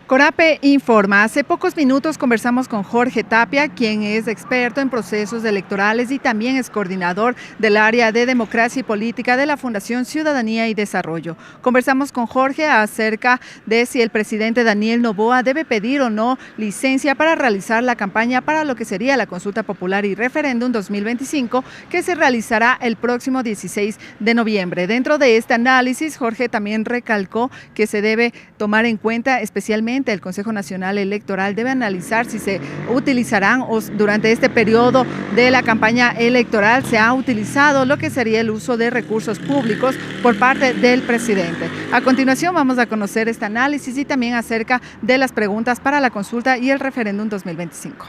Corape informa. Hace pocos minutos conversamos con Jorge Tapia, quien es experto en procesos electorales y también es coordinador del área de democracia y política de la Fundación Ciudadanía y Desarrollo. Conversamos con Jorge acerca de si el presidente Daniel Noboa debe pedir o no licencia para realizar la campaña para lo que sería la consulta popular y referéndum 2025, que se realizará el próximo 16 de noviembre. Dentro de este análisis, Jorge también recalcó que se debe tomar en cuenta especialmente el Consejo Nacional Electoral debe analizar si se utilizarán o durante este periodo de la campaña electoral se ha utilizado lo que sería el uso de recursos públicos por parte del presidente. A continuación vamos a conocer este análisis y también acerca de las preguntas para la consulta y el referéndum 2025.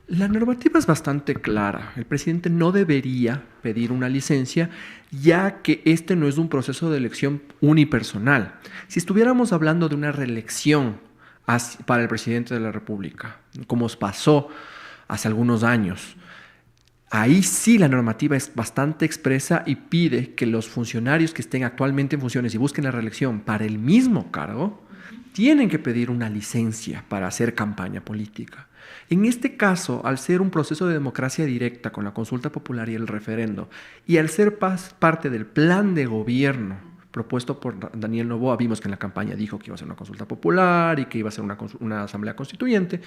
La normativa es bastante clara. El presidente no debería pedir una licencia, ya que este no es un proceso de elección unipersonal. Si estuviéramos hablando de una reelección para el presidente de la República, como pasó hace algunos años, ahí sí la normativa es bastante expresa y pide que los funcionarios que estén actualmente en funciones y busquen la reelección para el mismo cargo, tienen que pedir una licencia para hacer campaña política. En este caso, al ser un proceso de democracia directa con la consulta popular y el referendo, y al ser parte del plan de gobierno propuesto por Daniel Noboa, vimos que en la campaña dijo que iba a ser una consulta popular y que iba a ser una asamblea constituyente,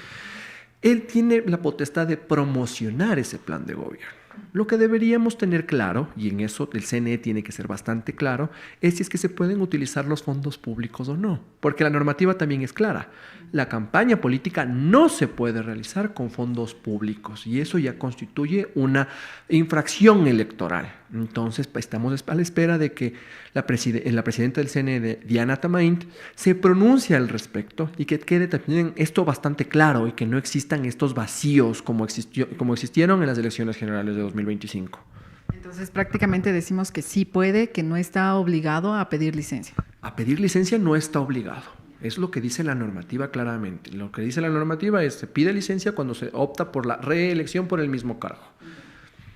él tiene la potestad de promocionar ese plan de gobierno. Lo que deberíamos tener claro, y en eso el CNE tiene que ser bastante claro, es si es que se pueden utilizar los fondos públicos o no, porque la normativa también es clara. La campaña política no se puede realizar con fondos públicos y eso ya constituye una infracción electoral. Entonces, estamos a la espera de que la presidenta del CNE, Diana Tamaint, se pronuncie al respecto y que quede también esto bastante claro y que no existan estos vacíos como existieron en las elecciones generales de 2025. Entonces, prácticamente decimos que sí puede, que no está obligado a pedir licencia. A pedir licencia no está obligado. Es lo que dice la normativa claramente. Lo que dice la normativa es que se pide licencia cuando se opta por la reelección por el mismo cargo.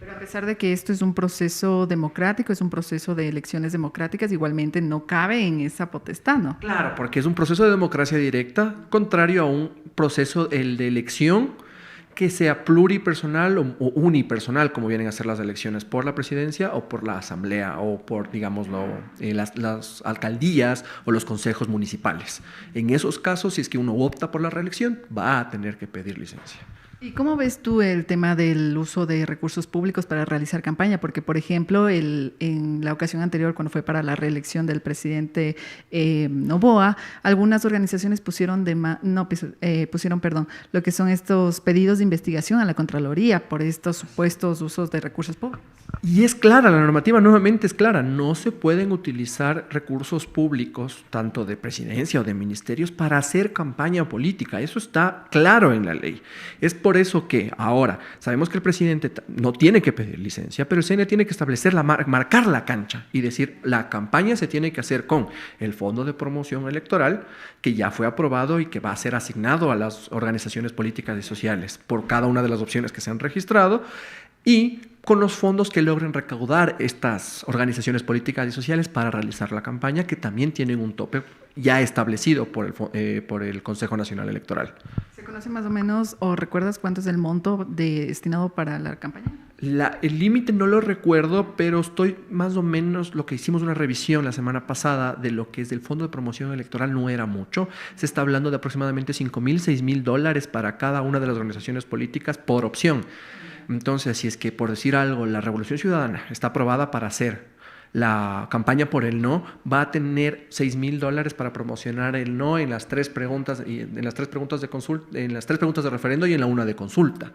Pero a pesar de que esto es un proceso democrático, es un proceso de elecciones democráticas, igualmente no cabe en esa potestad, ¿no? Claro, porque es un proceso de democracia directa, contrario a un proceso el de elección que sea pluripersonal o unipersonal, como vienen a ser las elecciones por la presidencia o por la asamblea o por, digámoslo, las alcaldías o los consejos municipales. En esos casos, si es que uno opta por la reelección, va a tener que pedir licencia. ¿Y cómo ves tú el tema del uso de recursos públicos para realizar campaña? Porque, por ejemplo, en la ocasión anterior, cuando fue para la reelección del presidente Noboa, algunas organizaciones pusieron lo que son estos pedidos de investigación a la Contraloría por estos supuestos usos de recursos públicos. Y es clara, la normativa nuevamente es clara, no se pueden utilizar recursos públicos, tanto de presidencia o de ministerios, para hacer campaña política. Eso está claro en la ley. Es por eso que ahora sabemos que el presidente no tiene que pedir licencia, pero el CNE tiene que establecer, marcar la cancha y decir, la campaña se tiene que hacer con el Fondo de Promoción Electoral, que ya fue aprobado y que va a ser asignado a las organizaciones políticas y sociales por cada una de las opciones que se han registrado, y con los fondos que logren recaudar estas organizaciones políticas y sociales para realizar la campaña, que también tienen un tope ya establecido por el Consejo Nacional Electoral. ¿Se conoce más o menos o recuerdas cuánto es el monto destinado para la campaña? El límite no lo recuerdo, pero estoy más o menos, lo que hicimos una revisión la semana pasada de lo que es del Fondo de Promoción Electoral, no era mucho. Se está hablando de aproximadamente $5,000, $6,000 para cada una de las organizaciones políticas por opción. Entonces, si es que, por decir algo, la Revolución Ciudadana está aprobada para hacer la campaña por el no, va a tener $6,000 para promocionar el no en las tres preguntas de consulta, en las tres preguntas de referendo y en la una de consulta.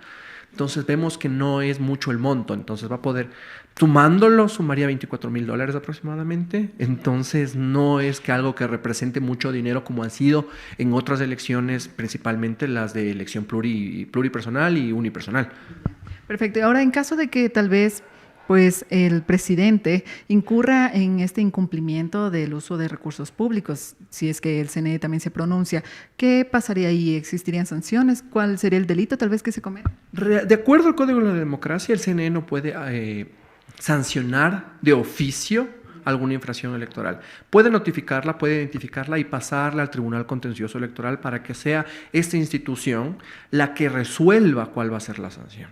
Entonces vemos que no es mucho el monto, entonces va a poder, sumándolo, sumaría $24,000 aproximadamente. Entonces no es que algo que represente mucho dinero como han sido en otras elecciones, principalmente las de elección pluripersonal y unipersonal. Perfecto. Ahora, en caso de que tal vez pues el presidente incurra en este incumplimiento del uso de recursos públicos, si es que el CNE también se pronuncia, ¿qué pasaría ahí? ¿Existirían sanciones? ¿Cuál sería el delito tal vez que se cometa? De acuerdo al Código de la Democracia, el CNE no puede sancionar de oficio alguna infracción electoral. Puede notificarla, puede identificarla y pasarla al Tribunal Contencioso Electoral para que sea esta institución la que resuelva cuál va a ser la sanción.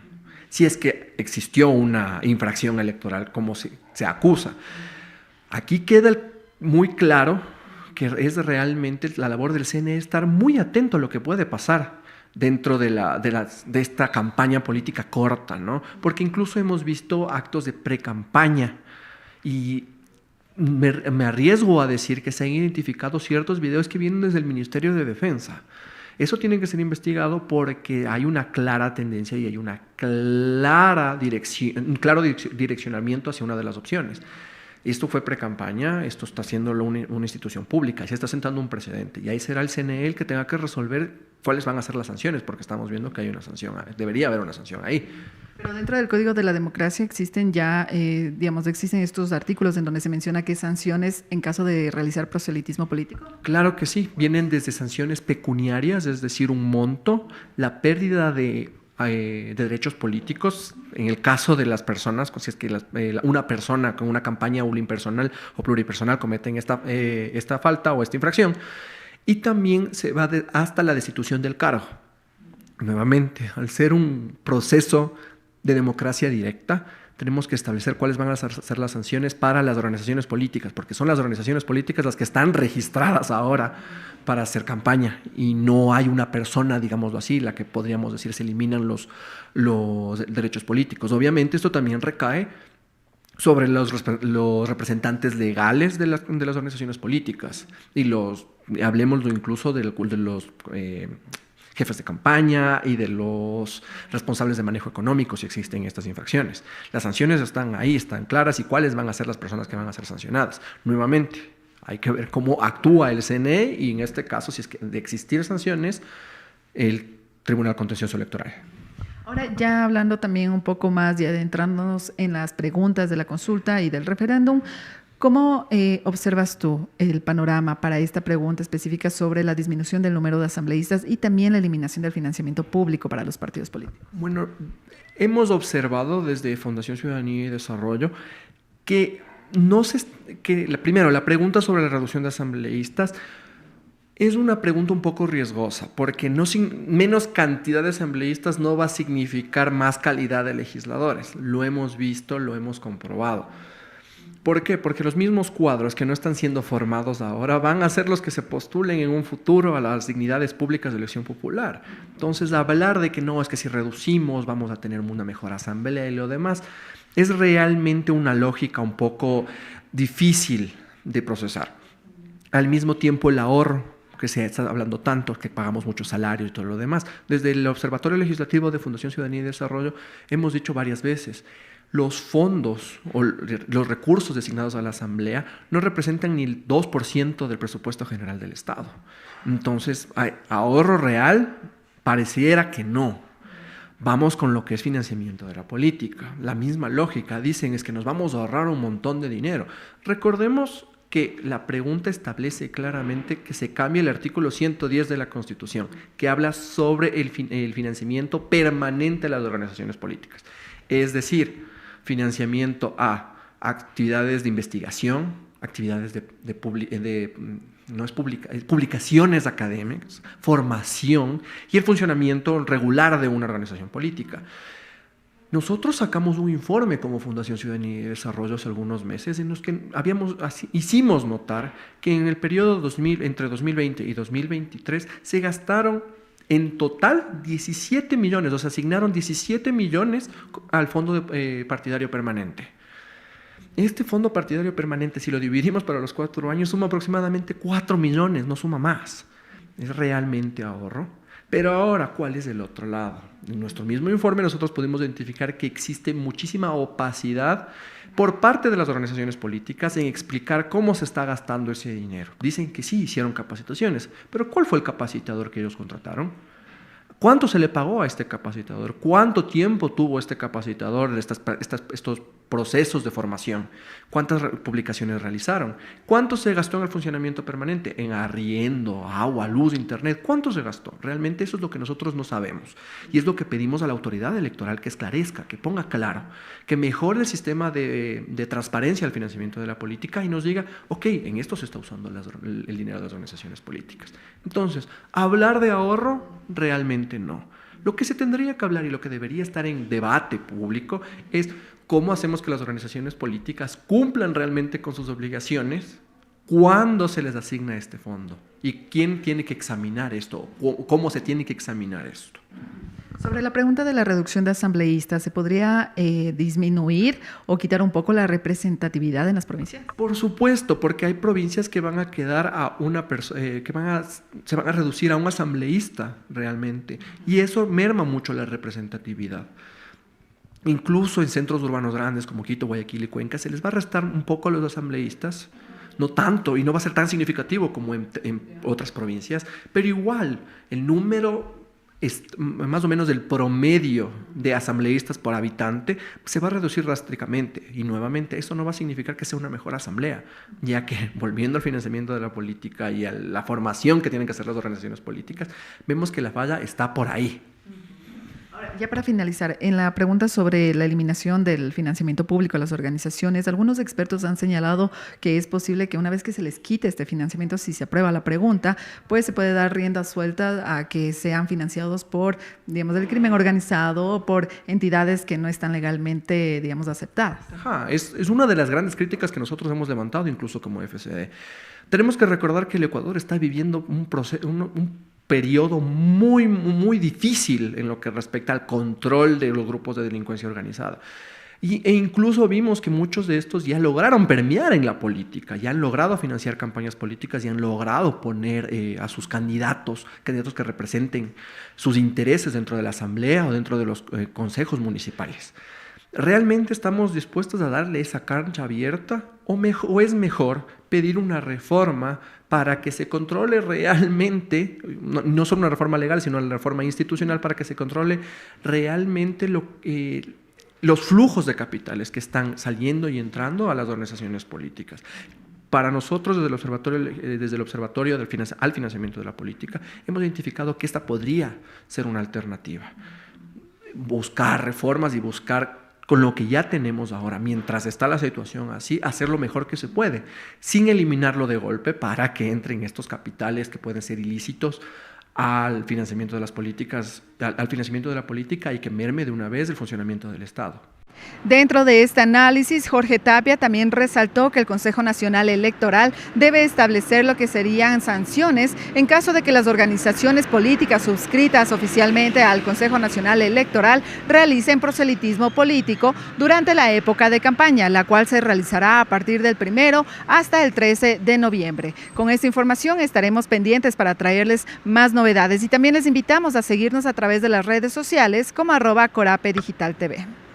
Si es que existió una infracción electoral como se acusa. Aquí queda muy claro que es realmente la labor del CNE estar muy atento a lo que puede pasar dentro de esta campaña política corta, ¿no? Porque incluso hemos visto actos de pre-campaña y me arriesgo a decir que se han identificado ciertos videos que vienen desde el Ministerio de Defensa. Eso tiene que ser investigado porque hay una clara tendencia y hay una un claro direccionamiento hacia una de las opciones. Esto fue pre-campaña, esto está haciéndolo una institución pública y se está sentando un precedente. Y ahí será el CNE el que tenga que resolver cuáles van a ser las sanciones, porque estamos viendo que hay una sanción, debería haber una sanción ahí. Pero dentro del Código de la Democracia existen ya, existen estos artículos en donde se menciona que sanciones en caso de realizar proselitismo político. Claro que sí, vienen desde sanciones pecuniarias, es decir, un monto, la pérdida de derechos políticos, en el caso de las personas, si es que una persona con una campaña unipersonal o pluripersonal cometen esta falta o esta infracción, y también se va hasta la destitución del cargo. Nuevamente, al ser un proceso de democracia directa, tenemos que establecer cuáles van a ser las sanciones para las organizaciones políticas, porque son las organizaciones políticas las que están registradas ahora para hacer campaña y no hay una persona, digámoslo así, la que podríamos decir se eliminan los derechos políticos. Obviamente esto también recae sobre los representantes legales de las organizaciones políticas y hablemos incluso de los jefes de campaña y de los responsables de manejo económico si existen estas infracciones. Las sanciones están ahí, están claras y cuáles van a ser las personas que van a ser sancionadas. Nuevamente, hay que ver cómo actúa el CNE y en este caso, si es que de existir sanciones, el Tribunal Contencioso Electoral. Ahora ya hablando también un poco más y adentrándonos en las preguntas de la consulta y del referéndum, ¿cómo observas tú el panorama para esta pregunta específica sobre la disminución del número de asambleístas y también la eliminación del financiamiento público para los partidos políticos? Bueno, hemos observado desde Fundación Ciudadanía y Desarrollo que primero, la pregunta sobre la reducción de asambleístas es una pregunta un poco riesgosa, porque menos cantidad de asambleístas no va a significar más calidad de legisladores. Lo hemos visto, lo hemos comprobado. ¿Por qué? Porque los mismos cuadros que no están siendo formados ahora van a ser los que se postulen en un futuro a las dignidades públicas de elección popular. Entonces, hablar de que no, es que si reducimos vamos a tener una mejor asamblea y lo demás, es realmente una lógica un poco difícil de procesar. Al mismo tiempo, el ahorro, que se está hablando tanto, que pagamos mucho salario y todo lo demás. Desde el Observatorio Legislativo de Fundación Ciudadanía y Desarrollo hemos dicho varias veces, los fondos o los recursos designados a la Asamblea no representan ni el 2% del presupuesto general del Estado. Entonces, ahorro real pareciera que no. Vamos con lo que es financiamiento de la política. La misma lógica, dicen, es que nos vamos a ahorrar un montón de dinero. Recordemos que la pregunta establece claramente que se cambie el artículo 110 de la Constitución, que habla sobre el financiamiento permanente de las organizaciones políticas. Es decir, financiamiento a actividades de investigación, actividades publicaciones académicas, formación y el funcionamiento regular de una organización política. Nosotros sacamos un informe como Fundación Ciudadanía y Desarrollo hace algunos meses en los que hicimos notar que en el periodo entre 2020 y 2023 se gastaron en total 17 millones, o sea, asignaron 17 millones al Fondo Partidario Permanente. Este Fondo Partidario Permanente, si lo dividimos para los 4 años, suma aproximadamente 4 millones, no suma más. Es realmente ahorro. Pero ahora, ¿cuál es el otro lado? En nuestro mismo informe nosotros pudimos identificar que existe muchísima opacidad por parte de las organizaciones políticas en explicar cómo se está gastando ese dinero. Dicen que sí hicieron capacitaciones, pero ¿cuál fue el capacitador que ellos contrataron? ¿Cuánto se le pagó a este capacitador? ¿Cuánto tiempo tuvo este capacitador, estos procesos de formación. ¿Cuántas publicaciones realizaron? ¿Cuánto se gastó en el funcionamiento permanente? En arriendo, agua, luz, internet. ¿Cuánto se gastó? Realmente eso es lo que nosotros no sabemos. Y es lo que pedimos a la autoridad electoral que esclarezca, que ponga claro, que mejore el sistema de transparencia al financiamiento de la política y nos diga, ok, en esto se está usando el dinero de las organizaciones políticas. Entonces, hablar de ahorro, realmente no. Lo que se tendría que hablar y lo que debería estar en debate público es cómo hacemos que las organizaciones políticas cumplan realmente con sus obligaciones, cuándo se les asigna este fondo y quién tiene que examinar esto, cómo se tiene que examinar esto. Sobre la pregunta de la reducción de asambleístas, ¿se podría disminuir o quitar un poco la representatividad en las provincias? Por supuesto, porque hay provincias que van a quedar a una persona, se van a reducir a un asambleísta realmente, y eso merma mucho la representatividad. Incluso en centros urbanos grandes como Quito, Guayaquil y Cuenca se les va a restar un poco a los asambleístas, no tanto y no va a ser tan significativo como en otras provincias, pero igual el número es más o menos del promedio de asambleístas por habitante se va a reducir drásticamente y nuevamente eso no va a significar que sea una mejor asamblea, ya que volviendo al financiamiento de la política y a la formación que tienen que hacer las organizaciones políticas, vemos que la falla está por ahí. Ya para finalizar, en la pregunta sobre la eliminación del financiamiento público a las organizaciones, algunos expertos han señalado que es posible que una vez que se les quite este financiamiento, si se aprueba la pregunta, pues se puede dar rienda suelta a que sean financiados por, digamos, el crimen organizado o por entidades que no están legalmente, digamos, aceptadas. Ajá, es una de las grandes críticas que nosotros hemos levantado, incluso como FCD. Tenemos que recordar que el Ecuador está viviendo un periodo muy, muy difícil en lo que respecta al control de los grupos de delincuencia organizada. E incluso vimos que muchos de estos ya lograron permear en la política, ya han logrado financiar campañas políticas, ya han logrado poner a sus candidatos que representen sus intereses dentro de la asamblea o dentro de los consejos municipales. ¿Realmente estamos dispuestos a darle esa cancha abierta o es mejor pedir una reforma para que se controle realmente, no solo una reforma legal, sino una reforma institucional para que se controle realmente los flujos de capitales que están saliendo y entrando a las organizaciones políticas? Para nosotros, desde el Observatorio al Financiamiento de la Política, hemos identificado que esta podría ser una alternativa. Buscar reformas y buscar con lo que ya tenemos ahora, mientras está la situación así, hacer lo mejor que se puede, sin eliminarlo de golpe para que entren estos capitales que pueden ser ilícitos al financiamiento de las políticas, al financiamiento de la política y que merme de una vez el funcionamiento del Estado. Dentro de este análisis, Jorge Tapia también resaltó que el Consejo Nacional Electoral debe establecer lo que serían sanciones en caso de que las organizaciones políticas suscritas oficialmente al Consejo Nacional Electoral realicen proselitismo político durante la época de campaña, la cual se realizará a partir del 1 hasta el 13 de noviembre. Con esta información estaremos pendientes para traerles más novedades y también les invitamos a seguirnos a través de las redes sociales como @CorapeDigitalTV.